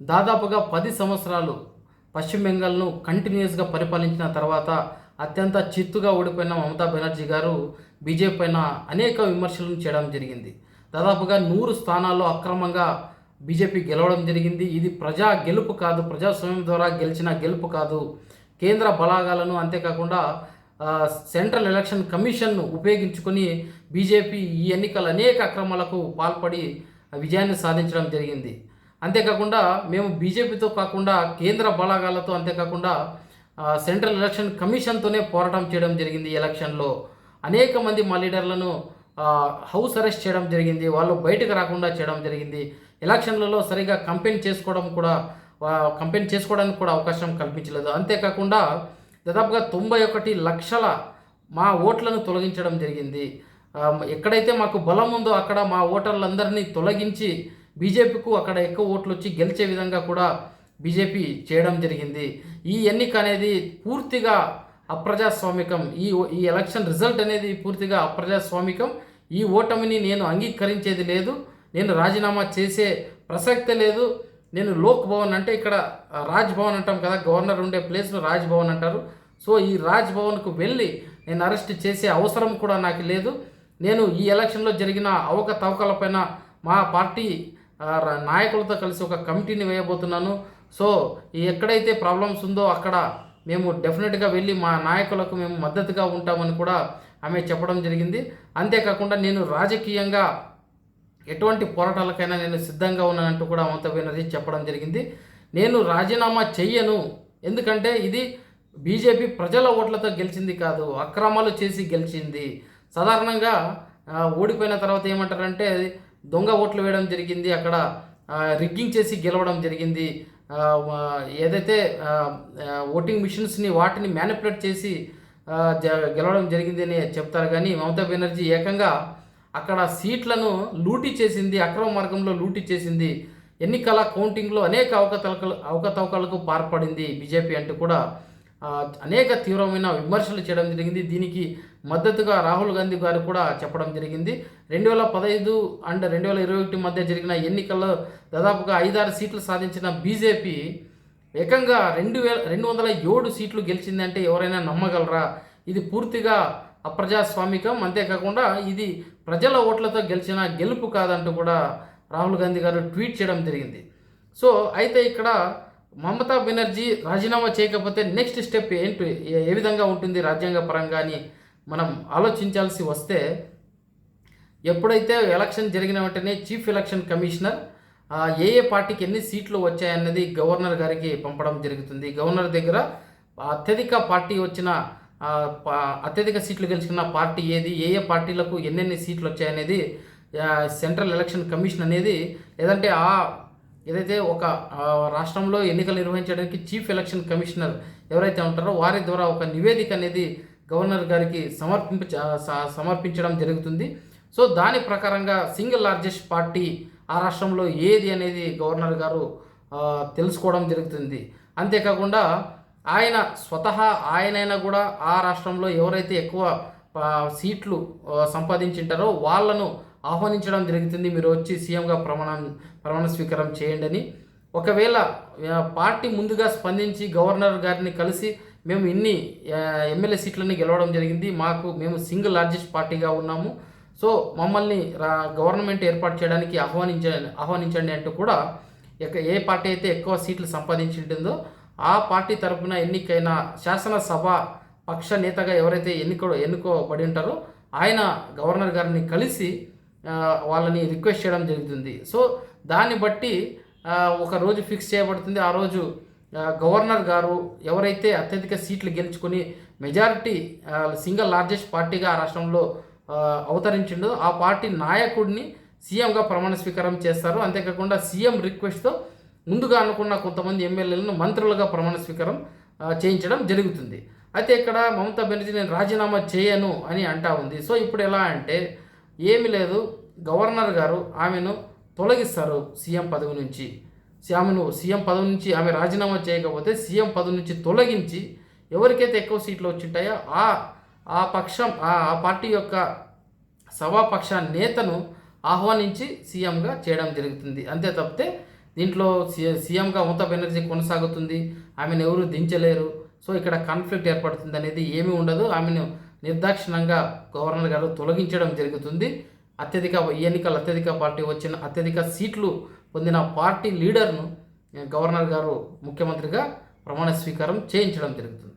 దాదాపుగా 10 సంవత్సరాలు పశ్చిమ బెంగాల్‌ను కంటిన్యూయస్‌గా పరిపాలించిన తర్వాత అత్యంత చిత్తుగా ఓడిపోయిన మమతా బెనర్జీ గారు బీజేపీ పైన అనేక విమర్శలను చేయడం జరిగింది. దాదాపుగా 100 స్థానాల్లో అక్రమంగా బీజేపీ గెలవడం జరిగింది. ఇది ప్రజా గెలుపు కాదు, ప్రజాస్వామ్యం ద్వారా గెలిచిన గెలుపు కాదు. కేంద్ర బలాగాలను అంతేకాకుండా సెంట్రల్ ఎలక్షన్ కమిషన్‌ను ఉపయోగించుకొని బీజేపీ ఈ ఎన్నికల అనేక అక్రమాలకు పాల్పడి విజయాన్ని సాధించడం జరిగింది. అంతేకాకుండా మేము బీజేపీతో కాకుండా కేంద్ర బలాగాలతో అంతేకాకుండా సెంట్రల్ ఎలక్షన్ కమిషన్తోనే పోరాటం చేయడం జరిగింది. ఈ ఎలక్షన్లో అనేక మంది మా లీడర్లను హౌస్ అరెస్ట్ చేయడం జరిగింది. వాళ్ళు బయటకు రాకుండా చేయడం జరిగింది. ఎలక్షన్లలో సరిగా కంపెయిన్ చేసుకోవడానికి కూడా అవకాశం కల్పించలేదు. అంతేకాకుండా దాదాపుగా 91 లక్షల మా ఓట్లను తొలగించడం జరిగింది. ఎక్కడైతే మాకు బలం ఉందో అక్కడ మా ఓటర్లందరినీ తొలగించి బీజేపీకు అక్కడ ఎక్కువ ఓట్లు వచ్చి గెలిచే విధంగా కూడా బీజేపీ చేయడం జరిగింది. ఈ ఎన్నిక అనేది పూర్తిగా అప్రజాస్వామికం. ఈ ఎలక్షన్ రిజల్ట్ అనేది పూర్తిగా అప్రజాస్వామికం. ఈ ఓటమిని నేను అంగీకరించేది లేదు. నేను రాజీనామా చేసే ప్రసక్తే లేదు. నేను లోక్ భవన్ అంటే ఇక్కడ రాజ్ భవన్ అంటాం కదా, గవర్నర్ ఉండే ప్లేస్ను రాజ్ భవన్ అంటారు. సో ఈ రాజ్ భవన్కు వెళ్ళి నేను అరెస్ట్ చేసే అవసరం కూడా నాకు లేదు. నేను ఈ ఎలక్షన్లో జరిగిన అవకతవకలపైన మా పార్టీ నాయకులతో కలిసి ఒక కమిటీని వేయబోతున్నాను. సో ఎక్కడైతే ప్రాబ్లమ్స్ ఉందో అక్కడ మేము డెఫినెట్గా వెళ్ళి మా నాయకులకు మేము మద్దతుగా ఉంటామని కూడా ఆమె చెప్పడం జరిగింది. అంతేకాకుండా నేను రాజకీయంగా ఎటువంటి పోరాటాలకైనా నేను సిద్ధంగా ఉన్నానంటూ కూడా మమతా బెనర్జీ చెప్పడం జరిగింది. నేను రాజీనామా చెయ్యను, ఎందుకంటే ఇది బీజేపీ ప్రజల ఓట్లతో గెలిచింది కాదు, అక్రమాలు చేసి గెలిచింది. సాధారణంగా ఓడిపోయిన తర్వాత ఏమంటారంటే దొంగ ఓట్లు వేయడం జరిగింది, అక్కడ రిగ్గింగ్ చేసి గెలవడం జరిగింది, ఏదైతే ఓటింగ్ మిషన్స్ని వాటిని మ్యానిపులేట్ చేసి గెలవడం జరిగింది అని చెప్తారు. కానీ మమతా బెనర్జీ ఏకంగా అక్కడ సీట్లను లూటీ చేసింది, అక్రమ మార్గంలో లూటీ చేసింది, ఎన్నికల కౌంటింగ్లో అనేక అవకతవకలకు పాల్పడింది బీజేపీ అంటూ కూడా అనేక తీవ్రమైన విమర్శలు చేయడం జరిగింది. దీనికి మద్దతుగా రాహుల్ గాంధీ గారు కూడా చెప్పడం జరిగింది. 2015 అండ్ 2021 మధ్య జరిగిన ఎన్నికల్లో దాదాపుగా 5-6 సీట్లు సాధించిన బీజేపీ ఏకంగా 207 సీట్లు గెలిచిందంటే ఎవరైనా నమ్మగలరా? ఇది పూర్తిగా అప్రజాస్వామికం. అంతేకాకుండా ఇది ప్రజల ఓట్లతో గెలిచిన గెలుపు కాదంటూ కూడా రాహుల్ గాంధీ గారు ట్వీట్ చేయడం జరిగింది. సో అయితే ఇక్కడ మమతా బెనర్జీ రాజీనామా చేయకపోతే నెక్స్ట్ స్టెప్ ఏంటి, ఏ విధంగా ఉంటుంది రాజ్యాంగ పరంగా అని మనం ఆలోచించాల్సి వస్తే, ఎప్పుడైతే ఎలక్షన్ జరిగిన వెంటనే చీఫ్ ఎలక్షన్ కమిషనర్ ఏ పార్టీకి ఎన్ని సీట్లు వచ్చాయన్నది గవర్నర్ గారికి పంపడం జరుగుతుంది. గవర్నర్ దగ్గర అత్యధిక సీట్లు గెలుచుకున్న పార్టీ ఏది, ఏ పార్టీలకు ఎన్నెన్ని సీట్లు వచ్చాయనేది సెంట్రల్ ఎలక్షన్ కమిషన్ అనేది, లేదంటే ఏదైతే ఒక రాష్ట్రంలో ఎన్నికలు నిర్వహించడానికి చీఫ్ ఎలక్షన్ కమిషనర్ ఎవరైతే ఉంటారో వారి ద్వారా ఒక నివేదిక అనేది గవర్నర్ గారికి సమర్పించడం జరుగుతుంది. సో దాని ప్రకారంగా సింగిల్ లార్జెస్ట్ పార్టీ ఆ రాష్ట్రంలో ఏది అనేది గవర్నర్ గారు తెలుసుకోవడం జరుగుతుంది. అంతేకాకుండా ఆయనైనా కూడా ఆ రాష్ట్రంలో ఎవరైతే ఎక్కువ సీట్లు సంపాదించింటారో వాళ్ళను ఆహ్వానించడం జరుగుతుంది. మీరు వచ్చి సీఎంగా ప్రమాణ స్వీకారం చేయండి అని. ఒకవేళ పార్టీ ముందుగా స్పందించి గవర్నర్ గారిని కలిసి మేము ఇన్ని ఎమ్మెల్యే సీట్లని గెలవడం జరిగింది, మేము సింగిల్ లార్జెస్ట్ పార్టీగా ఉన్నాము, సో మమ్మల్ని గవర్నమెంట్ ఏర్పాటు చేయడానికి ఆహ్వానించండి అంటూ కూడా ఏ పార్టీ అయితే ఎక్కువ సీట్లు సంపాదించింటుందో ఆ పార్టీ తరఫున ఎన్నికైన శాసనసభ పక్ష నేతగా ఎవరైతే ఎన్నుకోబడి ఉంటారో ఆయన గవర్నర్ గారిని కలిసి వాళ్ళని రిక్వెస్ట్ చేయడం జరుగుతుంది. సో దాన్ని బట్టి ఒక రోజు ఫిక్స్ చేయబడుతుంది. ఆ రోజు గవర్నర్ గారు ఎవరైతే అత్యధిక సీట్లు గెలుచుకొని మెజారిటీ సింగిల్ లార్జెస్ట్ పార్టీగా ఆ రాష్ట్రంలో అవతరించిండో ఆ పార్టీ నాయకుడిని సీఎంగా ప్రమాణ స్వీకారం చేస్తారు. అంతేకాకుండా సీఎం రిక్వెస్ట్తో ముందుగా అనుకున్న కొంతమంది ఎమ్మెల్యేలను మంత్రులుగా ప్రమాణ స్వీకారం చేయించడం జరుగుతుంది. అయితే ఇక్కడ మమతా బెనర్జీ నేను రాజీనామా చేయను అని అంటా ఉంది. సో ఇప్పుడు ఎలా అంటే ఏమీ లేదు, గవర్నర్ గారు ఆమెను తొలగిస్తారు సీఎం పదవి నుంచి. సీఎం పదవి నుంచి ఆమె రాజీనామా చేయకపోతే సీఎం పదవి నుంచి తొలగించి ఎవరికైతే ఎక్కువ సీట్లు వచ్చింటాయో ఆ పార్టీ యొక్క సభాపక్ష నేతను ఆహ్వానించి సీఎంగా చేయడం జరుగుతుంది. అంతే తప్పితే దీంట్లో సీఎంగా మమతా బెనర్జీ కొనసాగుతుంది, ఆమెను ఎవరు దించలేరు, సో ఇక్కడ కాన్ఫ్లిక్ట్ ఏర్పడుతుంది అనేది ఏమీ ఉండదు. ఆమెను నిర్దాక్షిణంగా గవర్నర్ గారు తొలగించడం జరుగుతుంది. అత్యధిక పార్టీ వచ్చిన అత్యధిక సీట్లు పొందిన పార్టీ లీడర్ను గవర్నర్ గారు ముఖ్యమంత్రిగా ప్రమాణ స్వీకారం చేయించడం జరుగుతుంది.